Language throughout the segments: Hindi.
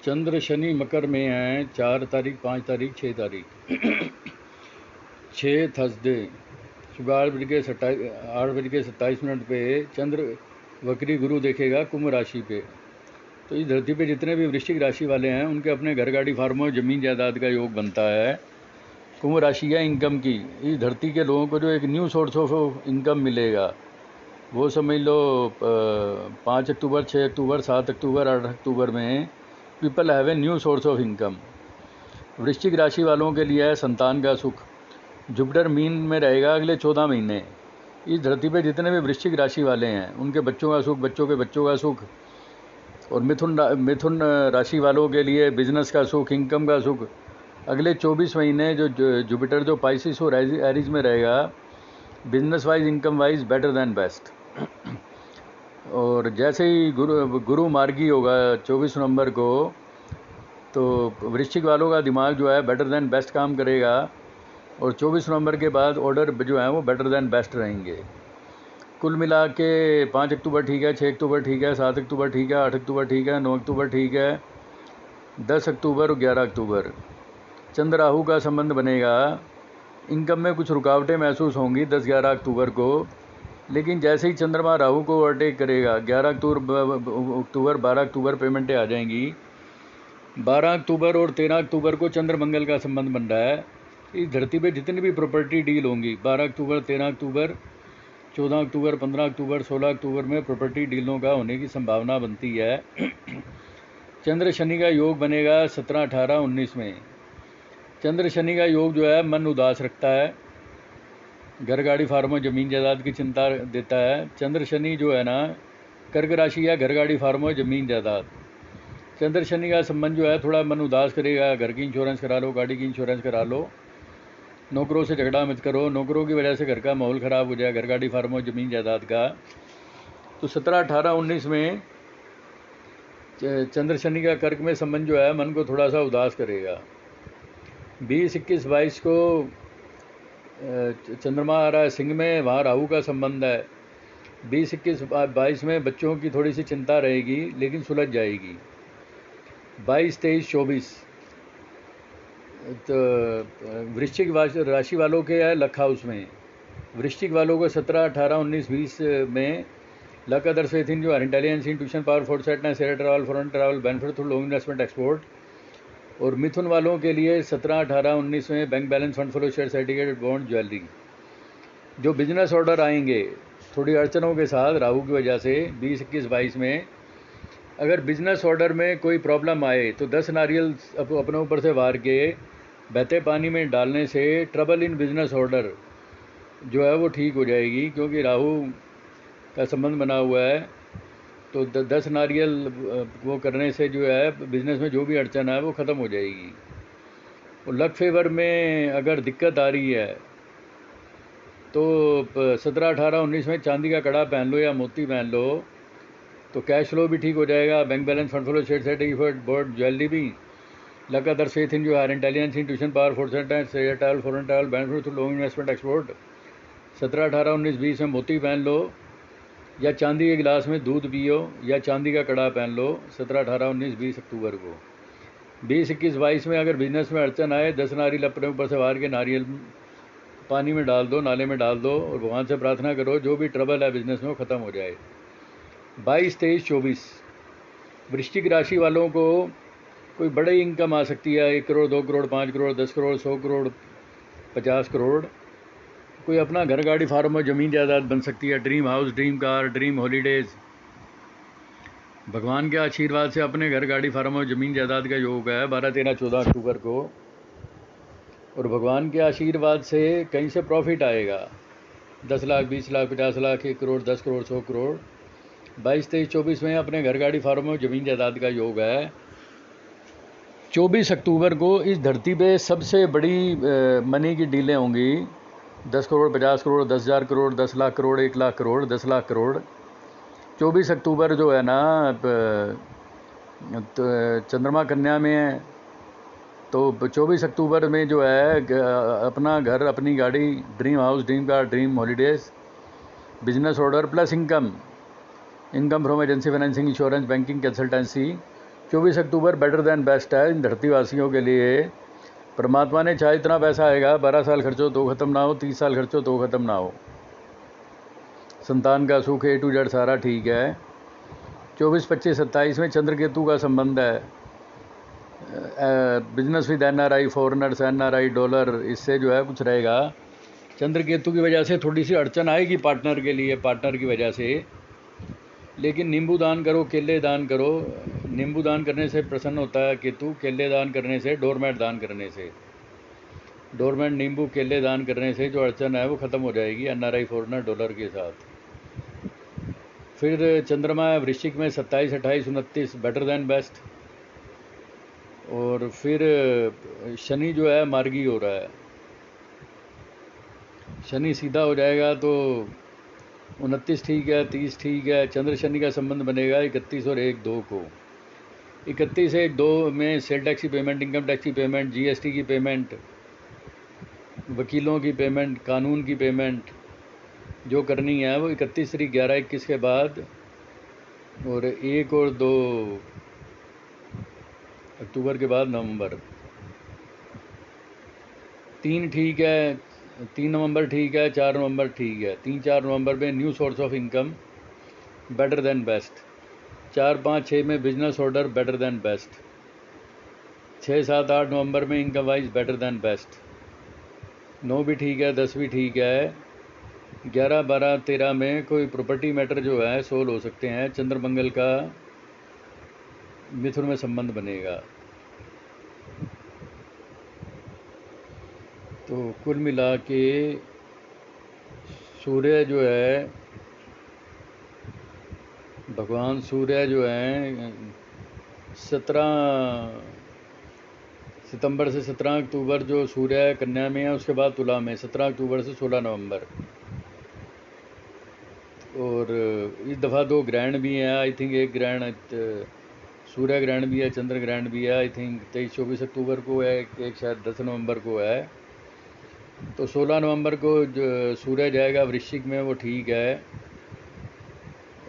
चंद्र शनि मकर में है 4 तारीख 5 तारीख 6 तारीख 6 थर्सडे सुबह 8 बज के 27 पे चंद्र वक्री गुरु देखेगा कुंभ राशि पे। तो इस धरती पे जितने भी वृश्चिक राशि वाले हैं उनके अपने घर गाड़ी फार्मों ज़मीन जायदाद का योग बनता है। कुंभ राशि है इनकम की। इस धरती के लोगों को जो एक न्यू सोर्स ऑफ इनकम मिलेगा वो समझ लो 5 अक्टूबर 6 अक्टूबर 7 अक्टूबर 8 अक्टूबर में people have a new source of income. वृश्चिक राशि वालों के लिए है संतान का सुख। जुपिटर मीन में रहेगा अगले 14 महीने। इस धरती पे जितने भी वृश्चिक राशि वाले हैं उनके बच्चों का सुख, बच्चों के बच्चों का सुख। और मिथुन राशि वालों के लिए बिजनेस का सुख, इनकम का सुख। अगले 24 महीने जो जुपिटर जो पाइसिस और एरीज में रहेगा, business wise income wise better than best. और जैसे ही गुरु मार्गी होगा 24 नवंबर को, तो वृश्चिक वालों का दिमाग जो है बेटर देन बेस्ट काम करेगा। और 24 नवंबर के बाद ऑर्डर जो है वो बेटर देन बेस्ट रहेंगे। कुल मिला के 5 अक्टूबर ठीक है, 6 अक्टूबर ठीक है, 7 अक्टूबर ठीक है, 8 अक्टूबर ठीक है, 9 अक्टूबर ठीक है, 10 अक्टूबर और 11 अक्टूबर चंद्र राहु का संबंध बनेगा। इनकम में कुछ रुकावटें महसूस होंगी 10-11 अक्टूबर को, लेकिन जैसे ही चंद्रमा राहु को ओवरटेक करेगा 11 अक्टूबर 12 अक्टूबर पेमेंटें आ जाएंगी। 12 अक्टूबर और 13 अक्टूबर को चंद्र मंगल का संबंध बन रहा है। इस धरती पे जितनी भी प्रॉपर्टी डील होंगी 12 अक्टूबर 13 अक्टूबर 14 अक्टूबर 15 अक्टूबर 16 अक्टूबर में प्रॉपर्टी डीलों का होने की संभावना बनती है। चंद्र शनि का योग बनेगा 17, 18, 19 में। चंद्र शनि का योग जो है मन उदास रखता है, घर गाड़ी फार्मों ज़मीन जायदाद की चिंता देता है। चंद्र शनि जो है ना कर्क राशि या घर गाड़ी फार्मों ज़मीन जायदाद। चंद्र शनि का संबंध जो है थोड़ा मन उदास करेगा। घर की इंश्योरेंस करा लो, गाड़ी की इंश्योरेंस करा लो, नौकरों से झगड़ा मत करो, नौकरों की वजह से घर का माहौल ख़राब हो जाए, घर गाड़ी फार्मों ज़मीन जायदाद का। तो 17, 18, 19 में चंद्र शनि का कर्क में संबंध जो है मन को थोड़ा सा उदास करेगा। 20, 21, 22 को चंद्रमा आ रहा है सिंह में, वहाँ राहु का संबंध है। 20, 21, 22 में बच्चों की थोड़ी सी चिंता रहेगी लेकिन सुलझ जाएगी। 22, 23, 24 तो वृश्चिक राशि वालों के है लक हाउस में। वृश्चिक वालों को 17, 18, 19, 20 में लक अदर्स फेथ इन जो इंटेलिजेंस इन ट्यूशन पावर फोर्टसेटनेस share travel foreign travel benefit through long investment export. और मिथुन वालों के लिए 17, 18, 19 में bank balance fund flow share certificate bond jewellery. जो बिजनेस ऑर्डर आएंगे थोड़ी अड़चनों के साथ राहु की वजह से 20, 21, 22 में। अगर बिजनेस ऑर्डर में कोई प्रॉब्लम आए तो 10 नारियल अपने ऊपर से वार के बहते पानी में डालने से ट्रबल इन बिजनेस ऑर्डर जो है वो ठीक हो जाएगी, क्योंकि राहु का संबंध बना हुआ है। तो 10 नारियल वो करने से जो है बिज़नेस में जो भी अड़चन है वो ख़त्म हो जाएगी। और लक फेवर में अगर दिक्कत आ रही है तो 17, 18, 19 में चांदी का कड़ा पहन लो या मोती पहन लो तो कैश फ्लो भी ठीक हो जाएगा। Bank balance fund flow share certificate board jewellery भी। लक अदर फेथ इन जो है इंटेलिजेंस इन ट्यूशन पावर फोर्टसेटनेस share travel foreign travel benefit through long investment export. 17, 18, 19, 20 में मोती पहन लो या चांदी के गिलास में दूध पियो या चांदी का कड़ा पहन लो 17, 18, 19, 20 अक्टूबर को। 20, 21, 22 में अगर बिजनेस में अड़चन आए 10 नारियल अपने ऊपर से वार के नारियल पानी में डाल दो, नाले में डाल दो और भगवान से प्रार्थना करो जो भी ट्रबल है बिजनेस में वो ख़त्म हो जाए। 22, 23, 24 वृश्चिक राशि वालों को कोई बड़ी इनकम आ सकती है। 1 करोड़ 2 करोड़ 5 करोड़ 10 करोड़ 100 करोड़ 50 करोड़। कोई अपना घर गाड़ी फार्म और ज़मीन जायदाद बन सकती है। Dream house, dream car, dream holidays. भगवान के आशीर्वाद से अपने घर गाड़ी फार्म और ज़मीन जायदाद का योग है 12, 13, 14 अक्टूबर को। और भगवान के आशीर्वाद से कहीं से प्रॉफिट आएगा। 10 लाख 20 लाख 50 लाख 1 करोड़ 10 करोड़ 100 करोड़। 22, 23, 24 में अपने घर गाड़ी फार्म और ज़मीन जायदाद का योग है। 24 अक्टूबर को इस धरती पे सबसे बड़ी मनी की डीलें होंगी। 10 करोड़ 50 करोड़ 10,000 करोड़ 10 लाख करोड़ 1 लाख करोड़ 10 लाख करोड़। 24 अक्टूबर जो है ना तो चंद्रमा कन्या में है, तो 24 अक्टूबर में जो है अपना घर अपनी गाड़ी, dream house, dream car, dream holidays, business order plus income from agency financing insurance banking consultancy 24 October better than best है इन धरतीवासियों के लिए। परमात्मा ने चाहे इतना पैसा आएगा, 12 साल खर्चो तो ख़त्म ना हो, 30 साल खर्चो तो ख़त्म ना हो। संतान का सुख A to Z सारा ठीक है। 24, 25, 27 में चंद्र केतु का संबंध है। Business with NRI, foreigners, NRI, dollar, इससे जो है कुछ रहेगा। चंद्र केतु की वजह से थोड़ी सी अड़चन आएगी पार्टनर के लिए, पार्टनर की वजह से। लेकिन नींबू दान करो, केले दान करो। नींबू दान करने से प्रसन्न होता है केतु, केले दान करने से, डोरमेट दान करने से, डोरमेट, नींबू, केले दान करने से जो अड़चन है वो ख़त्म हो जाएगी NRI, फॉरनर, डॉलर के साथ। फिर चंद्रमा वृश्चिक में 27, 28, 29 बेटर देन बेस्ट। और फिर शनि जो है मार्गी हो रहा है। शनि सीधा हो जाएगा तो 29 ठीक है, 30 ठीक है। चंद्र शनि का संबंध बनेगा 31 और 1-2 को। 31 1-2 में सेल टैक्स की पेमेंट, इनकम टैक्स की पेमेंट, GST की पेमेंट, वकीलों की पेमेंट, कानून की पेमेंट जो करनी है वो 31 तारीख 11-21 के बाद। और 1 और 2 अक्टूबर के बाद नवंबर। 3 ठीक है, 3 नवंबर ठीक है, 4 नवंबर ठीक है। 3-4 नवंबर में new source of income better than best. 4-5-6 में business order better than best. 6-7-8 नवंबर में income wise better than best. 9 भी ठीक है, 10 भी ठीक है। 11-12-13 में कोई प्रॉपर्टी मैटर जो है सोल्व हो सकते हैं। चंद्रमंगल का मिथुन में संबंध बनेगा। तो कुल मिला के सूर्य जो है, भगवान सूर्य जो है 17 सितंबर से 17 अक्टूबर जो सूर्य कन्या में है, उसके बाद तुला में 17 अक्टूबर से 16 नवंबर। और इस दफ़ा 2 ग्रहण भी हैं। आई थिंक एक ग्रहण सूर्य ग्रहण भी है, चंद्र ग्रहण भी है। आई थिंक 23-24 अक्टूबर को है, एक शायद 10 नवंबर को है। तो 16 नवंबर को जो सूर्य जाएगा वृश्चिक में, वो ठीक है।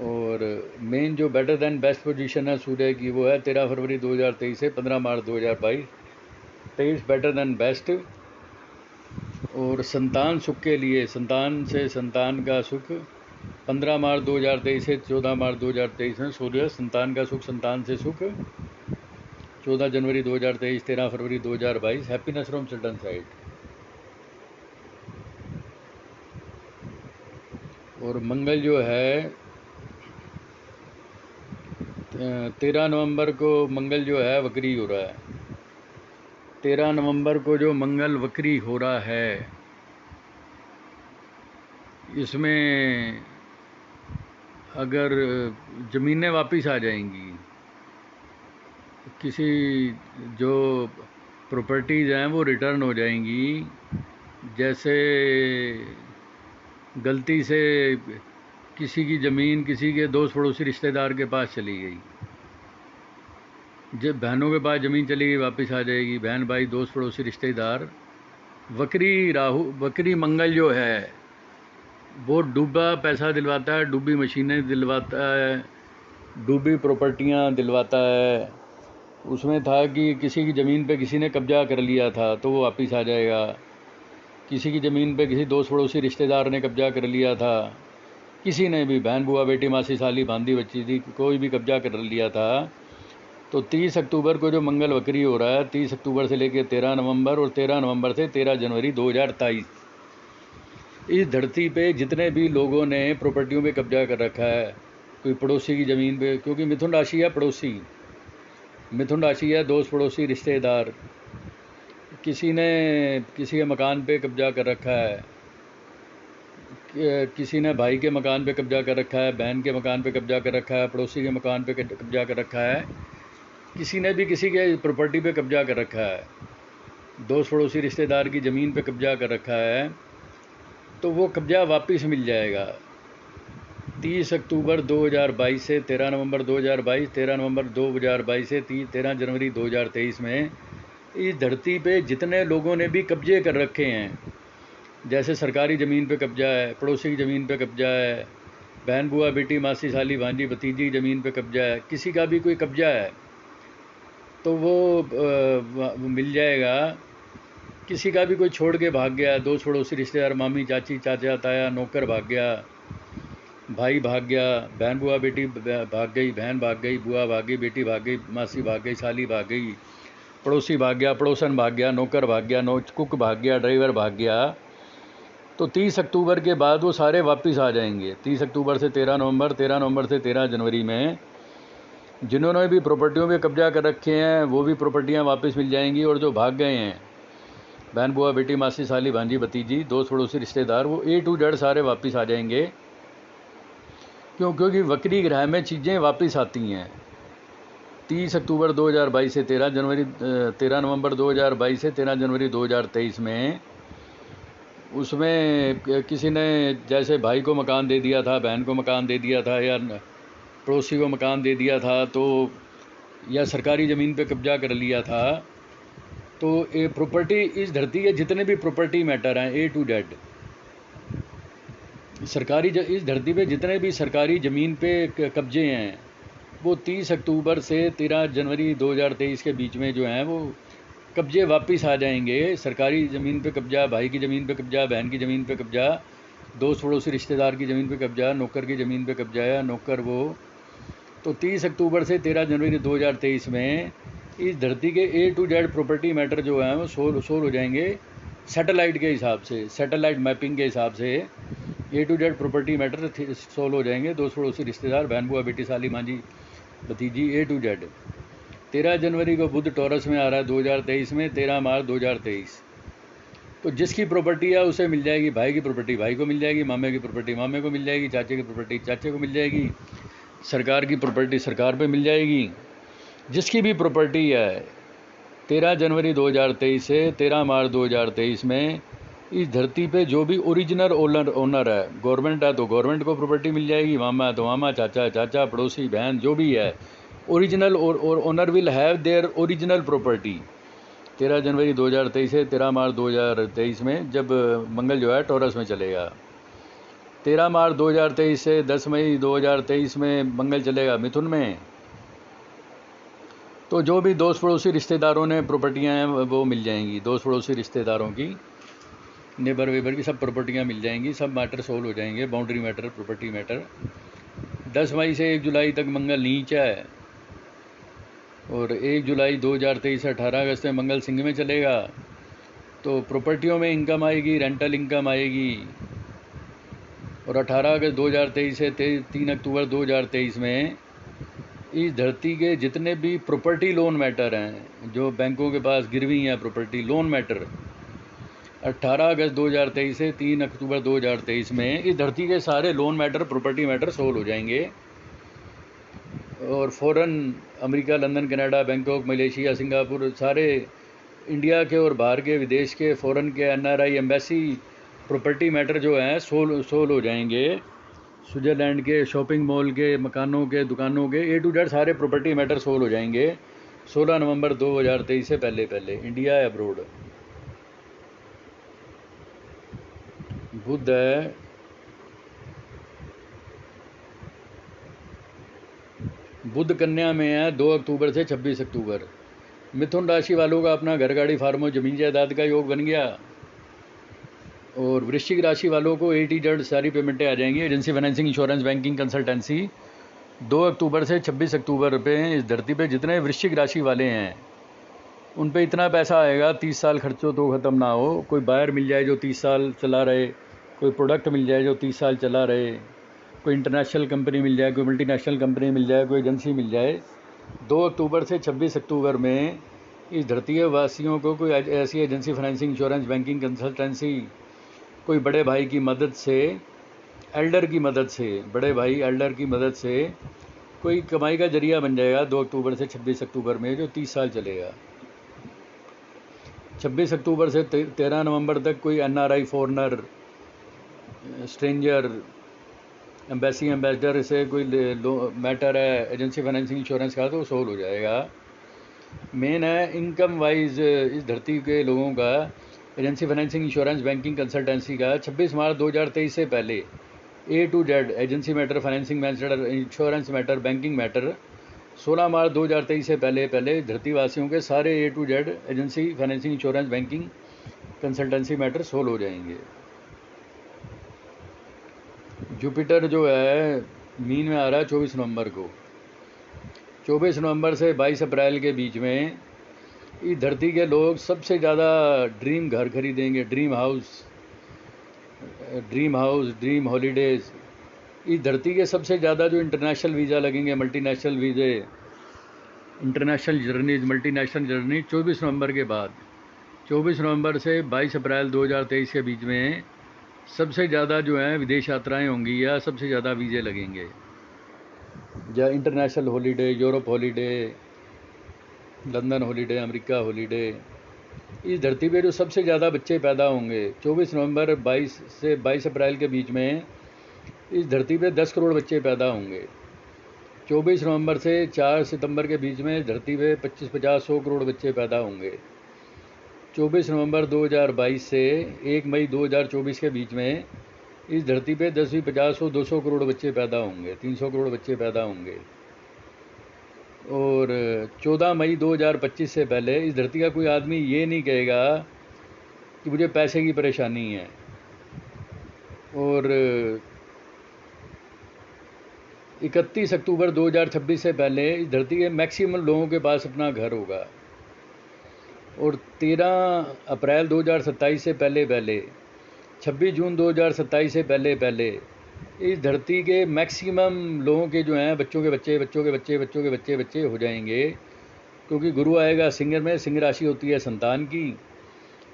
और मेन जो बेटर देन बेस्ट पोजीशन है सूर्य की वो है 13 फरवरी 2023 से 15 मार्च 2022। 23 बेटर देन बेस्ट। और संतान सुख के लिए, संतान से संतान का सुख 15 मार्च 2023 से 14 मार्च 2023 में सूर्य संतान का सुख, संतान से सुख 14 जनवरी 2023, 13 फरवरी 2022। Happiness from children side. और मंगल जो है 13 नवंबर को मंगल जो है वक्री हो रहा है। 13 नवंबर को जो मंगल वक्री हो रहा है, इसमें अगर ज़मीनें वापस आ जाएंगी, किसी जो प्रॉपर्टीज़ हैं वो रिटर्न हो जाएंगी। जैसे गलती से किसी की ज़मीन किसी के दोस्त पड़ोसी रिश्तेदार के पास चली गई, जब बहनों के पास ज़मीन चली गई वापस आ जाएगी, बहन भाई दोस्त पड़ोसी रिश्तेदार। वक्री राहु, वक्री मंगल जो है वो डूबा पैसा दिलवाता है, डूबी मशीनें दिलवाता है, डूबी प्रॉपर्टियां दिलवाता है। उसमें था कि किसी की ज़मीन पे किसी ने कब्जा कर लिया था तो वो वापस आ जाएगा। किसी की ज़मीन पे किसी दोस्त पड़ोसी रिश्तेदार ने कब्जा कर लिया था, किसी ने भी, बहन बुआ बेटी मासी साली भांदी बच्ची थी, कोई भी कब्जा कर लिया था। तो 30 अक्टूबर को जो मंगल वक्री हो रहा है, 30 अक्टूबर से लेकर 13 नवंबर और 13 नवंबर से 13 जनवरी 2023, इस धरती पे जितने भी लोगों ने प्रॉपर्टियों पे कब्जा कर रखा है, कोई पड़ोसी की ज़मीन पे, क्योंकि मिथुन राशि है पड़ोसी, मिथुन राशि है दोस्त पड़ोसी रिश्तेदार, किसी ने किसी के मकान पे कब्जा कर रखा है, किसी ने भाई के मकान पे कब्जा कर रखा है, बहन के मकान पे कब्जा कर रखा है, पड़ोसी के मकान पे कब्जा कर रखा है, किसी ने भी किसी के प्रॉपर्टी पे कब्जा कर रखा है, दोस्त पड़ोसी रिश्तेदार की ज़मीन पे कब्जा कर रखा है, तो वो कब्जा वापस मिल जाएगा। 30 अक्टूबर 2022 से 13 नवंबर 2022, 13 नवंबर 2022 से 13 जनवरी 2023 में इस धरती पे जितने लोगों ने भी कब्जे कर रखे हैं, जैसे सरकारी ज़मीन पे कब्जा है, पड़ोसी की ज़मीन पे कब्जा है, बहन बुआ बेटी मासी साली भांजी भतीजी की ज़मीन पे कब्जा है, किसी का भी कोई कब्जा है, तो वो मिल जाएगा। किसी का भी कोई छोड़ के भाग गया, दो पड़ोसी रिश्तेदार, मामी, चाची, चाचा, ताया, नौकर भाग गया, भाई भाग गया, बहन बुआ बेटी भाग गई, बहन भाग गई, बुआ भाग गई, बेटी भाग गई, मासी भाग गई, साली भाग गई, पड़ोसी भाग गया, पड़ोसन भाग गया, नौकर भाग गया, कुक भाग गया, ड्राइवर भाग गया, तो 30 अक्टूबर के बाद वो सारे वापस आ जाएंगे। 30 अक्टूबर से 13 नवंबर, 13 नवंबर से 13 जनवरी में जिन्होंने भी प्रॉपर्टियों पे कब्जा कर रखे हैं वो भी प्रॉपर्टियां वापस मिल जाएंगी। और जो भाग गए हैं, बहन बुआ बेटी मासी साली भांजी भतीजी दोस्त पड़ोसी रिश्तेदार, वो A to Z सारे वापस आ जाएंगे। क्योंकि वक्री ग्रह में चीज़ें वापस आती हैं। 30 अक्टूबर 2022 से 13 नवंबर 2022 से 13 जनवरी 2023 में उसमें किसी ने जैसे भाई को मकान दे दिया था, बहन को मकान दे दिया था, या पड़ोसी को मकान दे दिया था, तो या सरकारी ज़मीन पे कब्जा कर लिया था, तो ये प्रॉपर्टी, इस धरती के जितने भी प्रॉपर्टी मैटर हैं A to Z, इस धरती पे जितने भी सरकारी ज़मीन पे कब्जे हैं वो 30 अक्टूबर से 13 जनवरी 2023 के बीच में जो हैं वो कब्जे वापस आ जाएंगे। सरकारी ज़मीन पे कब्जा, भाई की ज़मीन पे कब्जा, बहन की ज़मीन पे कब्जा, दोस्त पड़ोसी रिश्तेदार की ज़मीन पे कब्जा, नौकर की ज़मीन पे कब्जा या नौकर वो, तो 30 अक्टूबर से 13 जनवरी 2023 में इस धरती के A to Z property matter जो हैं वो सोल हो जाएंगे। सैटेलाइट के हिसाब से, सैटेलाइट मैपिंग के हिसाब से A to Z property matter solve हो जाएंगे। दोस्त पड़ोसी रिश्तेदार, बहन बुआ बेटी साली मांझी भतीजी A to Z। 13 जनवरी को बुध टॉरस में आ रहा है 2023 में, 13 मार्च 2023। तो जिसकी प्रॉपर्टी है उसे मिल जाएगी। भाई की प्रॉपर्टी भाई को मिल जाएगी, मामे की प्रॉपर्टी मामे को मिल जाएगी, चाचे की प्रॉपर्टी चाचे को मिल जाएगी, सरकार की प्रॉपर्टी सरकार पे मिल जाएगी। जिसकी भी प्रॉपर्टी है 13 जनवरी 2023 से 13 मार्च 2023 में इस धरती पे जो भी ओरिजिनल ओनर है, गवर्नमेंट है तो गवर्नमेंट को प्रॉपर्टी मिल जाएगी, मामा है तो मामा, चाचा चाचा, पड़ोसी बहन, जो भी है original owner will have their original property. 13 जनवरी 2023 से 13 मार्च 2023 में जब मंगल जो है टॉरस में चलेगा। 13 मार्च 2023 से 10 मई 2023 में मंगल चलेगा मिथुन में। तो जो भी दोस्त पड़ोसी रिश्तेदारों ने प्रॉपर्टियां हैं वो मिल जाएंगी। दोस्त पड़ोसी रिश्तेदारों की, नेबर वेबर की सब प्रॉपर्टियां मिल जाएंगी, सब मैटर सोल्व हो जाएंगे। Boundary matter, property matter. 10 मई से 1 जुलाई तक मंगल नीच है और 1 जुलाई 2023 से 18 अगस्त में मंगल सिंह में चलेगा। तो प्रॉपर्टियों में इनकम आएगी, रेंटल इनकम आएगी। और 18 अगस्त 2023 से 3 अक्टूबर 2023 में इस धरती के जितने भी प्रॉपर्टी लोन मैटर हैं जो बैंकों के पास गिरवी हैं, प्रॉपर्टी लोन मैटर, 18 अगस्त 2023 से 3 अक्टूबर 2023 में इस धरती के सारे loan matter, property matter solve हो जाएंगे। और foreign, America, London, Canada, Bangkok, Malaysia, Singapore, सारे इंडिया के और बाहर के विदेश के फ़ॉरेन के NRI एम्बेसी प्रॉपर्टी मैटर जो हैं सोल्व हो जाएंगे। स्विट्ज़रलैंड के शॉपिंग मॉल के, मकानों के, दुकानों के A to Z सारे प्रॉपर्टी मैटर सोल्व हो जाएंगे 16 नवंबर 2023 से पहले इंडिया अब्रोड। बुध है, बुध कन्या में है 2 अक्टूबर से 26 अक्टूबर। मिथुन राशि वालों का अपना घर, गाड़ी, फार्म और जमीन जायदाद का योग बन गया। और वृश्चिक राशि वालों को A to Z सारी पेमेंटें आ जाएंगी। Agency, financing, insurance, banking, consultancy 2 अक्टूबर से 26 अक्टूबर पे इस धरती पे जितने वृश्चिक राशि वाले हैं उन पे इतना पैसा आएगा 30 साल खर्चो तो ख़त्म ना हो। कोई बायर मिल जाए जो 30 साल चला रहे, कोई प्रोडक्ट मिल जाए जो 30 साल चला रहे, कोई इंटरनेशनल कंपनी मिल जाए, कोई मल्टीनेशनल कंपनी मिल जाए, कोई एजेंसी मिल जाए। 2 अक्टूबर से 26 अक्टूबर में इस धरती के वासियों को कोई ऐसी agency, financing, insurance, banking, consultancy, कोई बड़े भाई की मदद से, एल्डर की मदद से, बड़े भाई एल्डर की मदद से कोई कमाई का जरिया बन जाएगा 2 अक्टूबर से 26 अक्टूबर में, जो 30 साल चलेगा। 26 अक्टूबर से 13 नवंबर तक कोई NRI, foreigner, stranger, embassy, ambassador से कोई मैटर है एजेंसी, फाइनेंसिंग, इंश्योरेंस का, तो सोल्व हो जाएगा। मेन है इनकम वाइज इस धरती के लोगों का agency, financing, insurance, banking, consultancy का 26 मार्च 2023 से पहले A to Z agency matter, financing matter, insurance matter, banking matter 16 मार्च 2023 से पहले पहले धरतीवासियों के सारे A to Z agency, financing, insurance, banking, consultancy matter solve हो जाएंगे। जुपिटर जो है मीन में आ रहा है 24 नवंबर को। 24 नवंबर से 22 अप्रैल के बीच में इस धरती के लोग सबसे ज़्यादा ड्रीम घर खरीदेंगे, ड्रीम हाउस, ड्रीम हॉलीडेज़। इस धरती के सबसे ज़्यादा जो इंटरनेशनल वीज़ा लगेंगे, मल्टीनेशनल वीज़े, इंटरनेशनल जर्नीज, मल्टीनेशनल जर्नी 24 नवंबर के बाद, 24 नवंबर से 22 अप्रैल 2023 के बीच में सबसे ज़्यादा जो है विदेश यात्राएं होंगी या सबसे ज़्यादा वीज़े लगेंगे, या international holiday, Europe holiday, London holiday, America holiday. इस धरती पे जो सबसे ज़्यादा बच्चे पैदा होंगे 24 नवंबर 22 से 22 अप्रैल के बीच में, इस धरती पे 10 करोड़ बच्चे पैदा होंगे। 24 नवंबर से 4 सितंबर के बीच में धरती पे 25-50-100 करोड़ बच्चे पैदा होंगे। 24 नवंबर 2022 से 1 मई 2024 के बीच में इस धरती पे 10, 50, 200 करोड़ बच्चे पैदा होंगे, 300 करोड़ बच्चे पैदा होंगे। और 14 मई 2025 से पहले इस धरती का कोई आदमी ये नहीं कहेगा कि मुझे पैसे की परेशानी है। और 31 अक्टूबर 2026 से पहले इस धरती के मैक्सिमम लोगों के पास अपना घर होगा। और 13 अप्रैल 2027 से पहले 26 जून 2027 से पहले इस धरती के मैक्सिमम लोगों के जो हैं बच्चों के बच्चे हो जाएंगे, क्योंकि गुरु आएगा सिंह में, सिंह राशि होती है संतान की।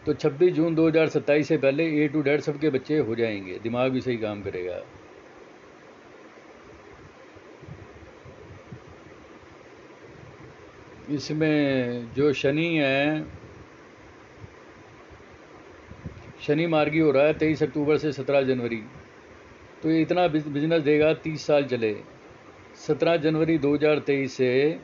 तो 26 जून 2027 से पहले A to Z सबके बच्चे हो जाएंगे, दिमाग भी सही काम करेगा। इसमें जो शनि है, शनि मार्गी हो रहा है 23 अक्टूबर से 17 जनवरी। तो ये इतना बिजनेस देगा 30 साल चले। 17 जनवरी 2023 से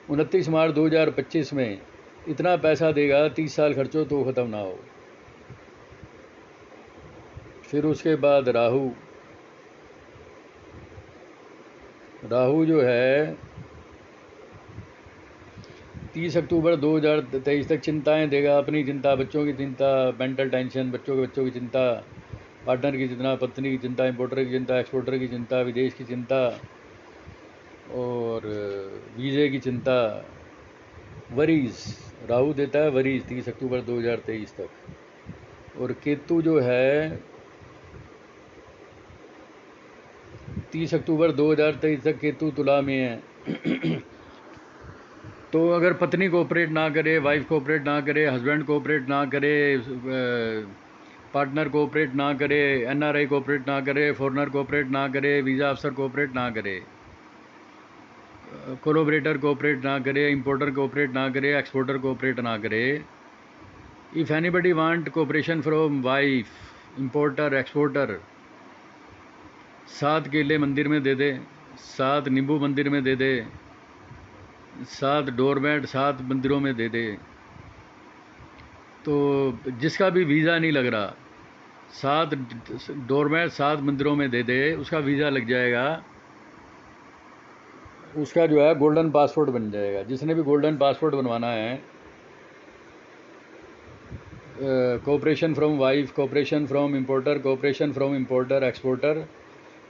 29 मार्च 2025 में इतना पैसा देगा 30 साल खर्चो तो ख़त्म ना हो। फिर उसके बाद राहु जो है 30 अक्टूबर 2023 तक चिंताएं देगा, अपनी चिंता, बच्चों की चिंता, मेंटल टेंशन, बच्चों की चिंता, पार्टनर की चिंता, पत्नी की चिंता, इंपोर्टर की चिंता, एक्सपोर्टर की चिंता, विदेश की चिंता और वीज़े की चिंता, वरीज। राहु देता है वरीज 30 अक्टूबर 2023 तक। और केतु जो है 30 अक्टूबर 2023 तक केतु तुला में है। तो अगर पत्नी कोऑपरेट ना करे, वाइफ कोऑपरेट ना करे, हस्बैंड कोऑपरेट ना करे, पार्टनर कोऑपरेट ना करे, NRI कोऑपरेट ना करे, फॉरेनर कोऑपरेट ना करे, वीज़ा अफसर कोऑपरेट ना करे, कोलैबोरेटर कोऑपरेट ना करे, इंपोर्टर कोऑपरेट ना करे, एक्सपोर्टर कोऑपरेट ना करे। If anybody want cooperation from wife, importer, exporter, 7 केले मंदिर में दे दे, 7 नींबू मंदिर में दे दे, 7 डोरमैट 7 मंदिरों में दे दे। तो जिसका भी वीज़ा नहीं लग रहा, 7 डोरमैट 7 मंदिरों में दे दे, उसका वीज़ा लग जाएगा, उसका जो है गोल्डन पासपोर्ट बन जाएगा। जिसने भी गोल्डन पासपोर्ट बनवाना है, cooperation from wife, cooperation from importer, cooperation from importer exporter,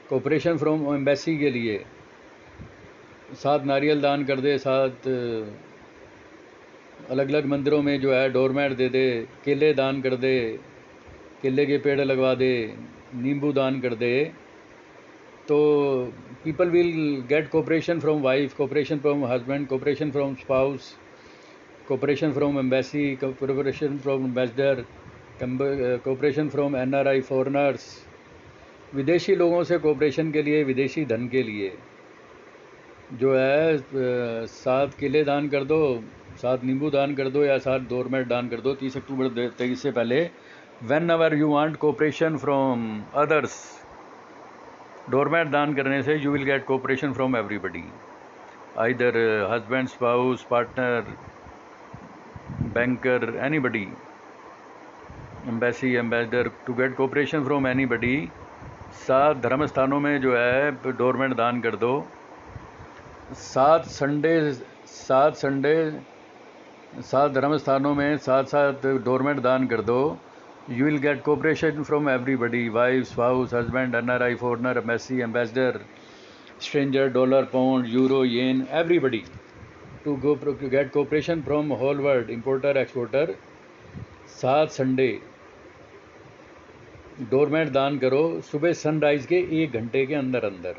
cooperation from embassy के लिए 7 नारियल दान कर दे, 7 अलग अलग मंदिरों में जो है डोरमैट दे दे, केले दान कर दे, केले के पेड़ लगवा दे, नींबू दान कर दे। तो people will get cooperation from wife, cooperation from husband, cooperation from spouse, cooperation from embassy, cooperation from ambassador, cooperation from NRI, foreigners, विदेशी लोगों से कोऑपरेशन के लिए, विदेशी धन के लिए जो है 7 केले दान कर दो, 7 नींबू दान कर दो या 7 डोरमैट दान कर दो 30 अक्टूबर 23 से पहले। Whenever you want cooperation from others, doormat दान करने से you will get cooperation from everybody, either husband, spouse, partner, banker, anybody, embassy, ambassador, to get cooperation from anybody. 7 धर्म स्थानों में जो है डोरमैट दान कर दो 7 धर्म स्थानों में 7 डोरमेट दान कर दो. You will get cooperation from everybody, wife, spouse, husband, NRI, foreigner, embassy, ambassador, stranger, dollar, pound, euro, yen, everybody to get cooperation from whole world, importer, exporter. 7 Sunday doormat दान करो सुबह सनराइज के 1 घंटे के अंदर अंदर.